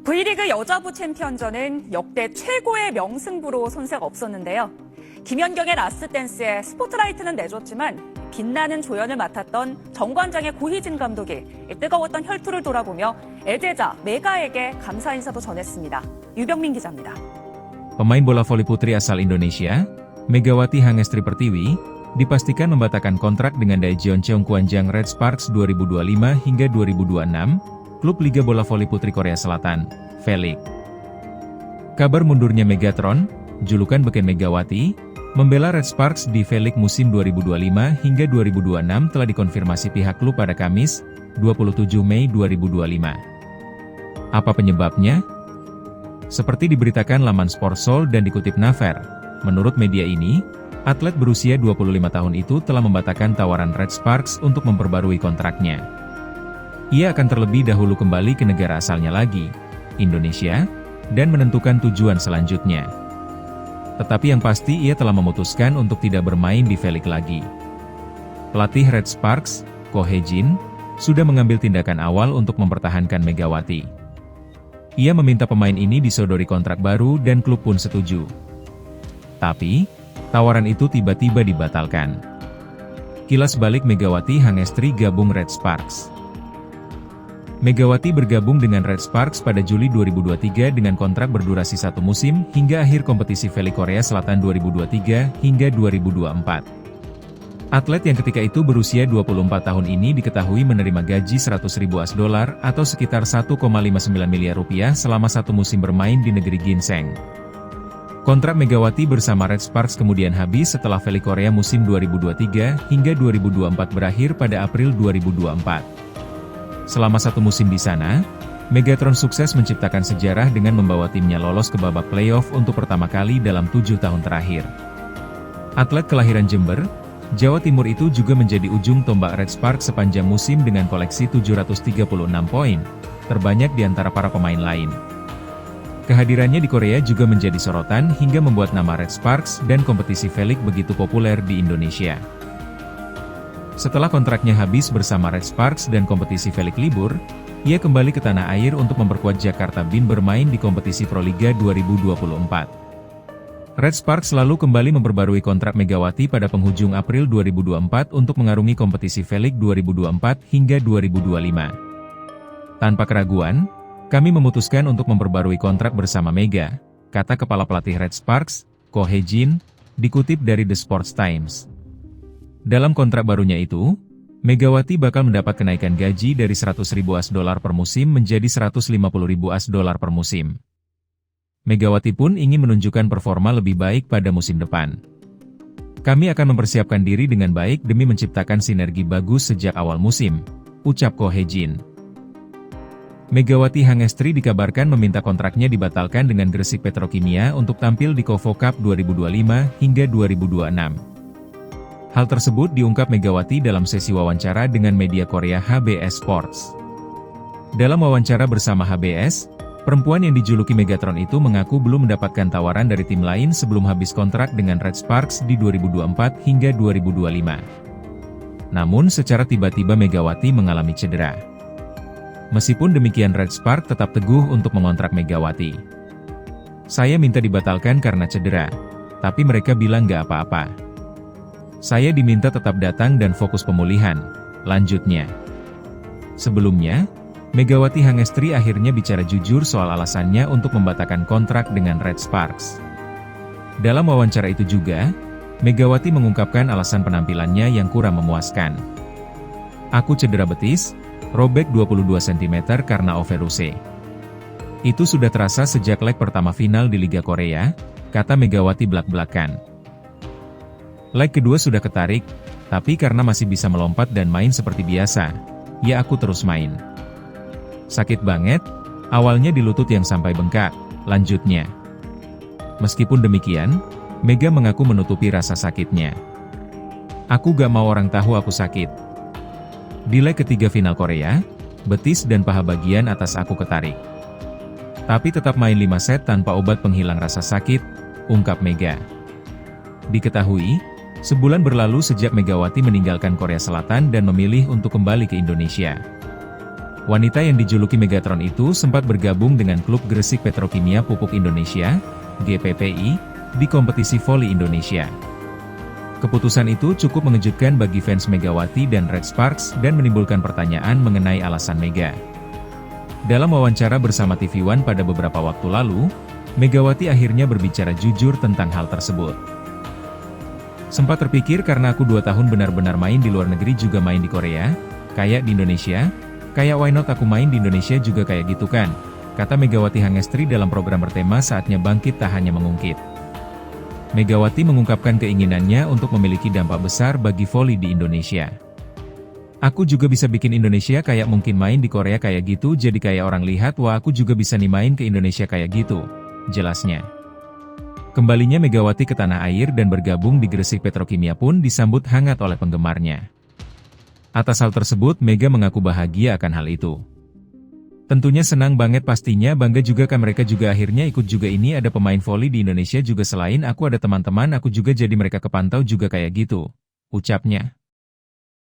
V리그 여자부 챔피언전은 역대 최고의 명승부로 손색 없었는데요. 김연경의 라스트댄스에 스포트라이트는 내줬지만 빛나는 조연을 맡았던 정관장의 고희진 감독이 뜨거웠던 혈투를 돌아보며 애제자 메가에게 감사 인사도 전했습니다. 유병민 기자입니다. Pemain bola voli putri asal Indonesia, Megawati Hangestri Pertiwi, dipastikan membatalkan kontrak dengan Daejeon Cheongkwanjang Red Sparks 2025 hingga 2026, klub Liga Bola Voli Putri Korea Selatan, V-League. Kabar mundurnya Megatron, julukan beken Megawati, membela Red Sparks di V-League musim 2025 hingga 2026 telah dikonfirmasi pihak klub pada Kamis, 27 Mei 2025. Apa penyebabnya? Seperti diberitakan laman Sportsoul dan dikutip Naver, menurut media ini, atlet berusia 25 tahun itu telah membatalkan tawaran Red Sparks untuk memperbarui kontraknya. Ia akan terlebih dahulu kembali ke negara asalnya lagi, Indonesia, dan menentukan tujuan selanjutnya. Tetapi yang pasti ia telah memutuskan untuk tidak bermain di V-League lagi. Pelatih Red Sparks, Ko Hae-jin, sudah mengambil tindakan awal untuk mempertahankan Megawati. Ia meminta pemain ini disodori kontrak baru dan klub pun setuju. Tapi, tawaran itu tiba-tiba dibatalkan. Kilas balik Megawati Hangestri gabung Red Sparks. Megawati bergabung dengan Red Sparks pada Juli 2023 dengan kontrak berdurasi 1 musim hingga akhir kompetisi V-League Korea Selatan 2023 hingga 2024. Atlet yang ketika itu berusia 24 tahun ini diketahui menerima gaji $100.000 atau sekitar 1,59 miliar rupiah selama 1 musim bermain di negeri Ginseng. Kontrak Megawati bersama Red Sparks kemudian habis setelah V-League Korea musim 2023 hingga 2024 berakhir pada April 2024. Selama 1 musim di sana, Megatron sukses menciptakan sejarah dengan membawa timnya lolos ke babak playoff untuk pertama kali dalam 7 tahun terakhir. Atlet kelahiran Jember, Jawa Timur itu juga menjadi ujung tombak Red Sparks sepanjang musim dengan koleksi 736 poin, terbanyak di antara para pemain lain. Kehadirannya di Korea juga menjadi sorotan hingga membuat nama Red Sparks dan kompetisi V-League begitu populer di Indonesia. Setelah kontraknya habis bersama Red Sparks dan kompetisi V-League libur, ia kembali ke tanah air untuk memperkuat Jakarta Bin bermain di kompetisi Proliga 2024. Red Sparks selalu kembali memperbarui kontrak Megawati pada penghujung April 2024 untuk mengarungi kompetisi V-League 2024 hingga 2025. Tanpa keraguan, kami memutuskan untuk memperbarui kontrak bersama Mega, kata Kepala Pelatih Red Sparks, Ko Hae-jin, dikutip dari The Sports Times. Dalam kontrak barunya itu, Megawati bakal mendapat kenaikan gaji dari $100.000 per musim menjadi $150.000 per musim. Megawati pun ingin menunjukkan performa lebih baik pada musim depan. Kami akan mempersiapkan diri dengan baik demi menciptakan sinergi bagus sejak awal musim, ucap Ko Hae-jin. Megawati Hangestri dikabarkan meminta kontraknya dibatalkan dengan Gresik Petrokimia untuk tampil di KOFO Cup 2025 hingga 2026. Hal tersebut diungkap Megawati dalam sesi wawancara dengan media Korea HBS Sports. Dalam wawancara bersama HBS, perempuan yang dijuluki Megatron itu mengaku belum mendapatkan tawaran dari tim lain sebelum habis kontrak dengan Red Sparks di 2024 hingga 2025. Namun secara tiba-tiba Megawati mengalami cedera. Meskipun demikian Red Sparks tetap teguh untuk mengontrak Megawati. Saya minta dibatalkan karena cedera, tapi mereka bilang nggak apa-apa. Saya diminta tetap datang dan fokus pemulihan, lanjutnya. Sebelumnya, Megawati Hangestri akhirnya bicara jujur soal alasannya untuk membatalkan kontrak dengan Red Sparks. Dalam wawancara itu juga, Megawati mengungkapkan alasan penampilannya yang kurang memuaskan. Aku cedera betis, robek 22 cm karena overuse. Itu sudah terasa sejak leg pertama final di Liga Korea, kata Megawati belak-belakan. Leg kedua sudah ketarik, tapi karena masih bisa melompat dan main seperti biasa, ya aku terus main. Sakit banget, awalnya di lutut yang sampai bengkak, lanjutnya. Meskipun demikian, Mega mengaku menutupi rasa sakitnya. Aku gak mau orang tahu aku sakit. Di leg ketiga final Korea, betis dan paha bagian atas aku ketarik. Tapi tetap main 5 set tanpa obat penghilang rasa sakit, ungkap Mega. Diketahui, sebulan berlalu sejak Megawati meninggalkan Korea Selatan dan memilih untuk kembali ke Indonesia. Wanita yang dijuluki Megatron itu sempat bergabung dengan klub Gresik Petrokimia Pupuk Indonesia, GPPI, di kompetisi voli Indonesia. Keputusan itu cukup mengejutkan bagi fans Megawati dan Red Sparks dan menimbulkan pertanyaan mengenai alasan Mega. Dalam wawancara bersama TV One pada beberapa waktu lalu, Megawati akhirnya berbicara jujur tentang hal tersebut. Sempat terpikir karena aku 2 tahun benar-benar main di luar negeri juga main di Korea, kayak di Indonesia, kayak why not aku main di Indonesia juga kayak gitu kan, kata Megawati Hangestri dalam program bertema Saatnya Bangkit Tak Hanya Mengungkit. Megawati mengungkapkan keinginannya untuk memiliki dampak besar bagi voli di Indonesia. Aku juga bisa bikin Indonesia kayak mungkin main di Korea kayak gitu jadi kayak orang lihat wah aku juga bisa nih main ke Indonesia kayak gitu, jelasnya. Kembalinya Megawati ke tanah air dan bergabung di Gresik Petrokimia pun disambut hangat oleh penggemarnya. Atas hal tersebut Mega mengaku bahagia akan hal itu. Tentunya senang banget pastinya bangga juga kan mereka juga akhirnya ikut juga ini ada pemain voli di Indonesia juga selain aku ada teman-teman aku juga jadi mereka kepantau juga kayak gitu, ucapnya.